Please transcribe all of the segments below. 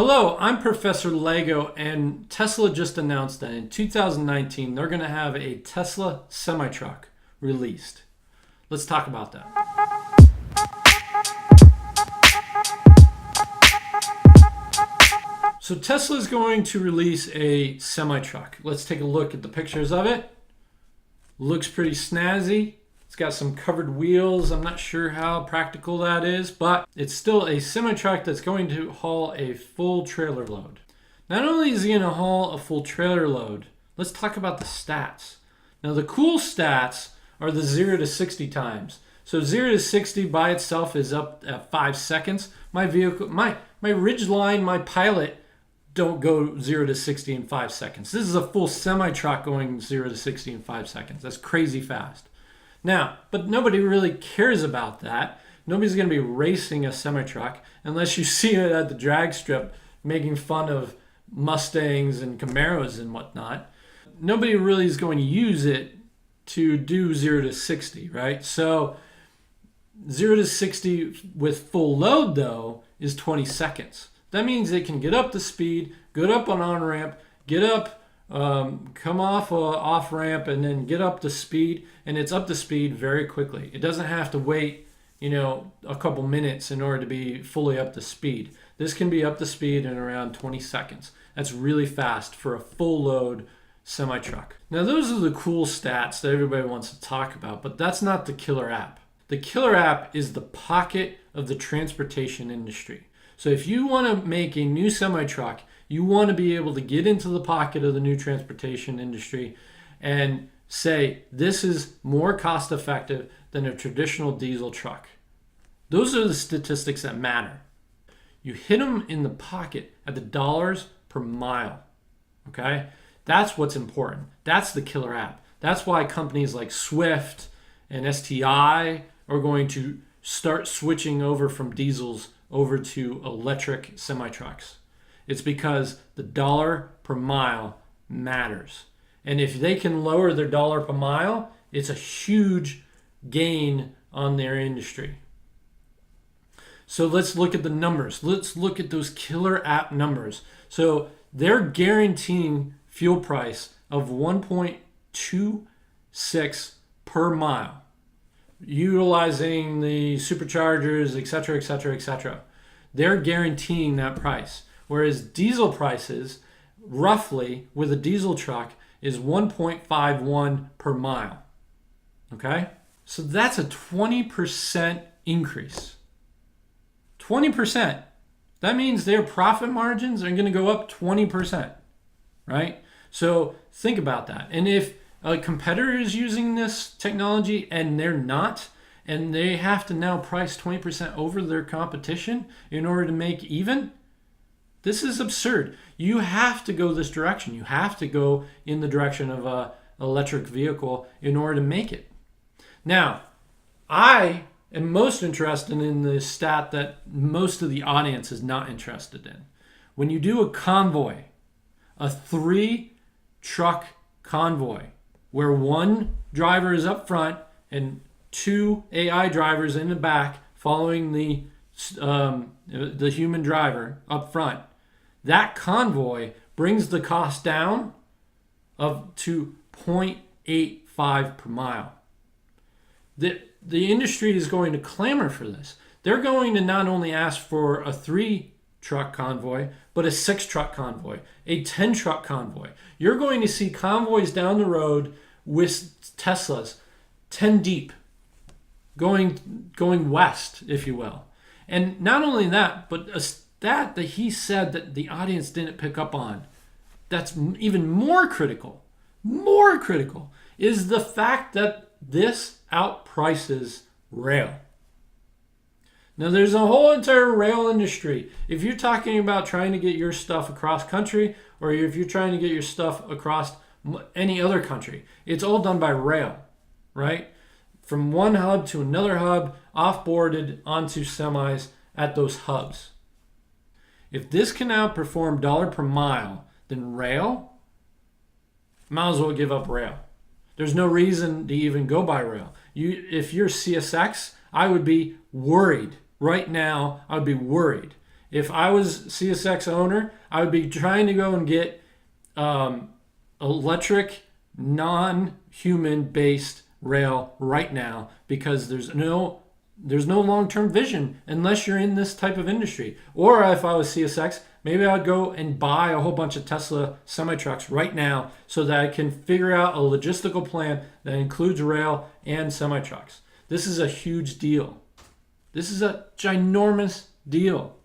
Hello, I'm Professor Lego, and Tesla just announced that in 2019 they're going to have a Tesla semi-truck released. Let's talk about that. So Tesla is going to release a semi-truck. Let's take a look at the pictures of it. Looks pretty snazzy. It's got some covered wheels. I'm not sure how practical that is, but it's still a semi-truck that's going to haul a full trailer load. Not only is he going to haul a full trailer load, let's talk about the stats. Now the cool stats are the 0 to 60 times. So 0 to 60 by itself is up at 5 seconds. My vehicle, my Ridgeline, my Pilot don't go 0 to 60 in 5 seconds. This is a full semi-truck going 0 to 60 in 5 seconds. That's crazy fast. Now, but nobody really cares about that. Nobody's going to be racing a semi-truck unless you see it at the drag strip making fun of Mustangs and Camaros and whatnot. Nobody really is going to use it to do 0 to 60, right? So 0 to 60 with full load, though, is 20 seconds. That means they can get up to speed, go up on on-ramp, get up, come off ramp, and then get up to speed, and it's up to speed very quickly. It doesn't have to wait, a couple minutes in order to be fully up to speed. This can be up to speed in around 20 seconds. That's really fast for a full load semi-truck. Now those are the cool stats that everybody wants to talk about, but that's not the killer app. The killer app is the pocket of the transportation industry. So if you want to make a new semi-truck, you want to be able to get into the pocket of the new transportation industry and say, this is more cost effective than a traditional diesel truck. Those are the statistics that matter. You hit them in the pocket at the dollars per mile. Okay? That's what's important. That's the killer app. That's why companies like Swift and STI are going to start switching over from diesels over to electric semi-trucks. It's because the dollar per mile matters. And if they can lower their dollar per mile, it's a huge gain on their industry. So let's look at the numbers. Let's look at those killer app numbers. So they're guaranteeing fuel price of 1.26 per mile, utilizing the superchargers, etc., etc., etc. They're guaranteeing that price. Whereas diesel prices, roughly, with a diesel truck, is 1.51 per mile. Okay? So that's a 20% increase. 20%. That means their profit margins are going to go up 20%. Right? So think about that. And if a competitor is using this technology and they're not, and they have to now price 20% over their competition in order to make even, this is absurd. You have to go this direction. You have to go in the direction of an electric vehicle in order to make it. Now, I am most interested in the stat that most of the audience is not interested in. When you do a convoy, a 3-truck convoy, where one driver is up front and 2 AI drivers in the back following the human driver up front, that convoy brings the cost down to 0.85 per mile. The industry is going to clamor for this. They're going to not only ask for a 3-truck convoy, but a 6-truck convoy, a 10-truck convoy. You're going to see convoys down the road with Teslas 10 deep, going west, if you will. And not only that, but a stat that he said that the audience didn't pick up on, that's even more critical, is the fact that this outprices rail. Now, there's a whole entire rail industry. If you're talking about trying to get your stuff across country, or if you're trying to get your stuff across any other country, it's all done by rail, right? From one hub to another hub, off-boarded onto semis at those hubs. If this can outperform dollar per mile, then rail, might as well give up rail. There's no reason to even go by rail. If you're CSX, I would be worried. Right now, I would be worried. If I was CSX owner, I would be trying to go and get electric, non-human based rail right now, because there's no long-term vision unless you're in this type of industry. Or if I was CSX, maybe I'd go and buy a whole bunch of Tesla semi-trucks right now so that I can figure out a logistical plan that includes rail and semi-trucks. This is a huge deal. This is a ginormous deal.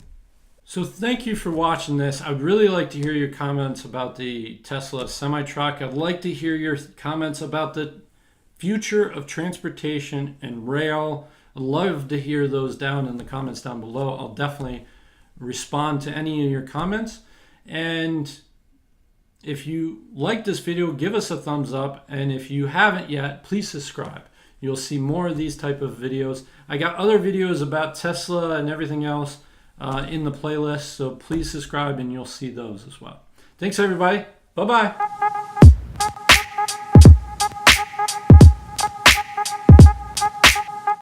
So thank you for watching this. I'd really like to hear your comments about the Tesla semi-truck. I'd like to hear your comments about the future of transportation and rail. I'd love to hear those down in the comments down below. I'll definitely respond to any of your comments. And if you like this video, give us a thumbs up. And if you haven't yet, please subscribe. You'll see more of these type of videos. I got other videos about Tesla and everything else in the playlist, so please subscribe and you'll see those as well. Thanks everybody. Bye-bye.